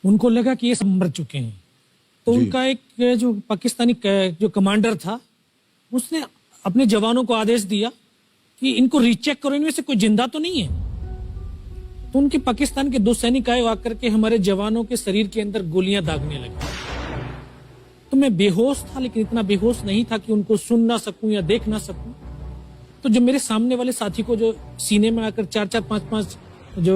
उनको लगा कि ये सब मर चुके हैं, तो उनका एक जो पाकिस्तानी जो कमांडर था उसने अपने जवानों को आदेश दिया कि इनको रीचेक करो, इनमें से कोई जिंदा तो नहीं है। तो उनके पाकिस्तान के 2 सैनिक आए, आकर के हमारे जवानों के शरीर के अंदर गोलियां दागने लगे। तो मैं बेहोश था, लेकिन इतना बेहोश नहीं था कि उनको सुन ना सकूं या देख ना सकूं। तो जो मेरे सामने वाले साथी को जो सीने में आकर 4-4, 5-5 जो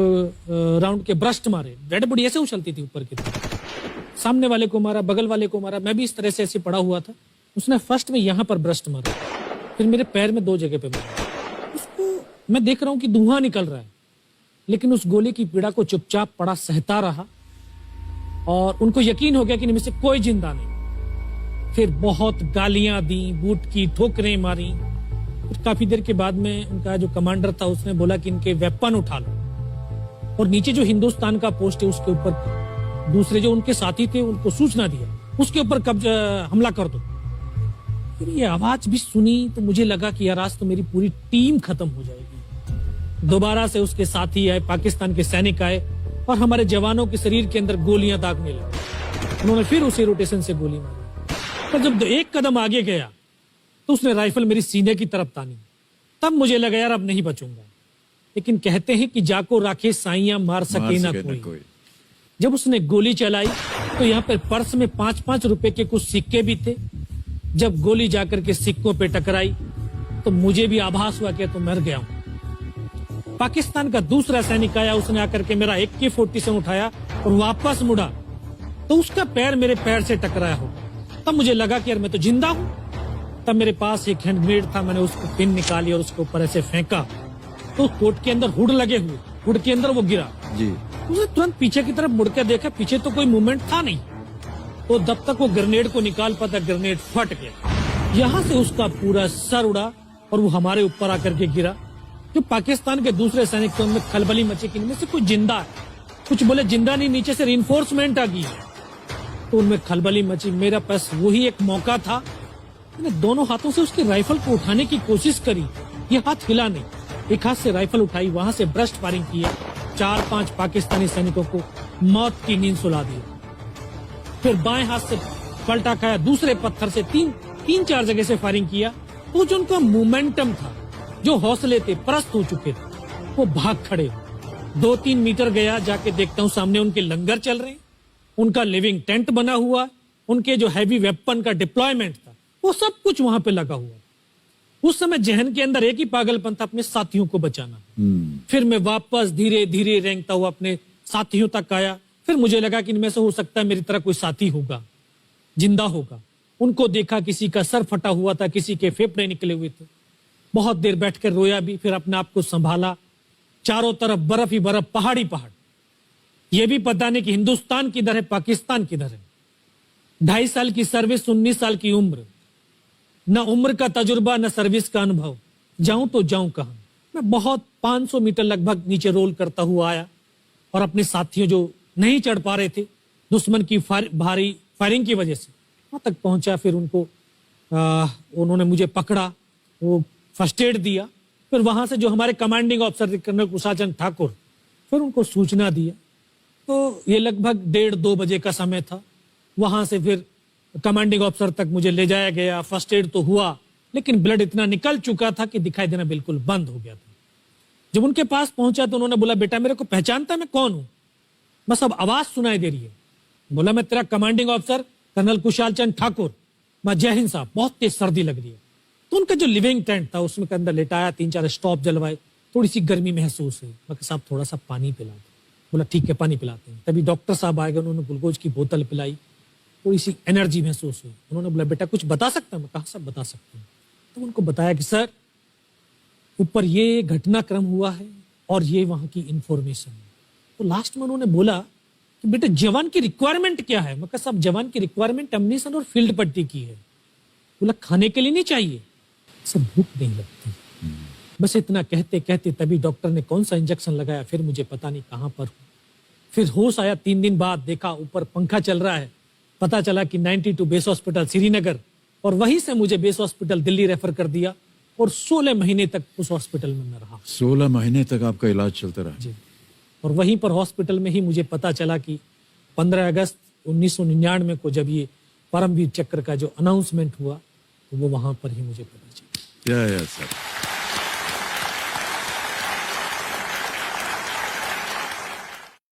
राउंड के ब्रस्ट मारे, डेड बॉडी ऐसे उछलती थी ऊपर की तरफ, सामने वाले को मारा, बगल वाले को मारा, मैं भी इस तरह से ऐसे पड़ा हुआ था। उसने फर्स्ट में यहां पर ब्रस्ट मारा, फिर मेरे पैर में 2 जगह पे मारा। उसको मैं देख रहा हूं कि धुआं निकल रहा है, लेकिन उस गोली की पीड़ा को चुपचाप पड़ा सहता रहा और उनको यकीन हो गया कि इनमें से कोई जिंदा नहीं। फिर बहुत गालियां दी, बूट की ठोकरें मारी। फिर काफी देर के बाद में उनका जो कमांडर था उसने बोला कि इनके वेपन उठा लो, और नीचे जो हिंदुस्तान का पोस्ट है उसके ऊपर दूसरे जो उनके साथी थे उनको सूचना दिया, उसके ऊपर कब्जा हमला कर दो। फिर ये आवाज भी सुनी तो मुझे लगा कि यार आज तो मेरी पूरी टीम खत्म हो जाएगी। दोबारा से उसके साथी आए, पाकिस्तान के सैनिक आए और हमारे जवानों के शरीर के अंदर गोलियां दागने लगे। उन्होंने फिर उसी रोटेशन से गोली मारी, पर जब 1 कदम आगे गया तो उसने राइफल मेरी सीने की तरफ तानी। तब मुझे लगा यार अब नहीं बचूंगा, लेकिन कहते हैं कि जाको राखे साइयां मार सके ना कोई। जब उसने गोली चलाई तो यहाँ पर पर्स में 5-5 रुपए के कुछ सिक्के भी थे। जब गोली जाकर के सिक्कों पे टकराई तो मुझे भी आभास हुआ कि तो मर गया हूं। पाकिस्तान का दूसरा सैनिक आया, उसने आकर के मेरा AK-47 उठाया और वापस मुड़ा तो उसका पैर मेरे पैर से टकराया हो। तब मुझे लगा कि यार मैं तो जिंदा हूं। तब मेरे पास एक हैंड ग्रेनेड था, मैंने उसको पिन निकाली और उसके ऊपर ऐसे फेंका तो कोट के अंदर हुड लगे हुए, हुड के अंदर वो गिरा जी। उसने तुरंत पीछे की तरफ मुड़ के देखा, पीछे तो कोई मूवमेंट था नहीं। तो जब तक वो ग्रेनेड को निकाल पाता ग्रेनेड फट गया, यहाँ से उसका पूरा सर उड़ा और वो हमारे ऊपर आकर के गिरा। जो पाकिस्तान के दूसरे सैनिक थे उनमें खलबली मची कि इनमें से कोई जिंदा है, कुछ बोले जिंदा नहीं, नीचे से रिइंफोर्समेंट आ गई। तो उनमें खलबली मची। मेरा पास वही एक मौका था, मैंने दोनों हाथों से उसकी राइफल को उठाने की कोशिश करी, ये हाथ हिला नहीं। एक हाथ से राइफल उठाई, वहां से ब्रस्ट फायरिंग किया, 4-5 पाकिस्तानी सैनिकों को मौत की नींद सुला दी। फिर बाएं हाथ से पलटा खाया, दूसरे पत्थर से 3-4 जगह से फायरिंग किया। तो जो उनका मोमेंटम था, जो हौसले थे, परस्त हो चुके थे, वो भाग खड़े। 2-3 मीटर गया, जाके देखता हूँ सामने उनके लंगर चल रहे हैं, उनका लिविंग टेंट बना हुआ, उनके जो हैवी वेपन का डिप्लॉयमेंट था वो सब कुछ वहां पे लगा हुआ। उस समय जहन के अंदर एक ही पागलपन था, अपने साथियों को बचाना। फिर मैं वापस धीरे धीरे रेंगता हुआ अपने साथियों तक आया। फिर मुझे लगा कि इनमें से हो सकता है मेरी तरह कोई साथी होगा, जिंदा होगा। उनको देखा, किसी का सर फटा हुआ था, किसी के फेफड़े निकले हुए थे। बहुत देर बैठकर रोया भी, फिर अपने आप को संभाला। चारों तरफ बर्फ ही बर्फ, पहाड़ी पहाड़। यह भी पता नहीं कि हिंदुस्तान किधर है, पाकिस्तान किधर है। 2.5 साल की सर्विस, 19 साल की उम्र, न उम्र का तजुर्बा न सर्विस का अनुभव। जाऊं तो जाऊं कहां। मैं बहुत 500 मीटर लगभग नीचे रोल करता हुआ आया और अपने साथियों जो नहीं चढ़ पा रहे थे दुश्मन की भारी फायरिंग की वजह से, वहां तक पहुंचा। फिर उनको उन्होंने मुझे पकड़ा, वो फर्स्ट एड दिया। फिर वहां से जो हमारे commanding officer colonel Kushal Chand Thakur, फिर उनको सूचना दिया। तो ये लगभग 1:30-2 बजे का समय था। वहां से फिर कमांडिंग ऑफिसर तक मुझे ले जाया गया। फर्स्ट एड तो हुआ, लेकिन ब्लड इतना निकल चुका था कि दिखाई देना बिल्कुल बंद हो गया था। जब उनके पास पहुंचा तो उन्होंने बोला, बेटा मेरे को पहचानता मैं कौन हूं? बस अब आवाज सुनाई दे रही है। बोला, मैं तेरा commanding officer colonel Kushal Chand Thakur. मैं, जय हिंद साहब, बहुत तेज सर्दी लग रही है। तो उनका जो लिविंग टेंट था उसमें के अंदर लेटाया, 3-4 स्टॉप जलवाए, थोड़ी सी गर्मी महसूस हुई। मैं, साहब थोड़ा सा पानी पिला दो। बोला, ठीक है पानी पिलाते हैं। तभी डॉक्टर साहब आए गए, उन्होंने ग्लूकोज की बोतल पिलाई, थोड़ी सी एनर्जी महसूस हुई। उन्होंने बोला, बेटा कुछ बता सकता हूं? मैं कहा, सब बता सकते हैं। तो उनको बताया कि सर ऊपर ये घटनाक्रम हुआ है और ये वहां की इंफॉर्मेशन है। तो लास्ट में उन्होंने बोला कि बेटा जवान की रिक्वायरमेंट क्या है? मैं कहा, साहब जवान की रिक्वायरमेंट अम्यूनिशन और फील्ड पट्टी की है। बोला, खाने के लिए नहीं चाहिए? सब भूख नहीं लगती। बस इतना कहते कहते तभी डॉक्टर ने कौन सा इंजेक्शन लगाया, फिर मुझे पता नहीं कहां पर हूं। फिर होश आया 3 दिन बाद, देखा ऊपर पंखा चल रहा है। पता चला कि 92 बेस हॉस्पिटल श्रीनगर, और वहीं से मुझे बेस हॉस्पिटल दिल्ली रेफर कर दिया और 16 महीने तक उस हॉस्पिटल में मैं रहा। 16 महीने तक आपका इलाज चलता रहा? जी। और वहीं पर हॉस्पिटल में ही मुझे पता चला कि 15 अगस्त 1999 को जब ये परमवीर चक्र का जो अनाउंसमेंट हुआ तो वो वहां पर ही मुझे पता चला। या सर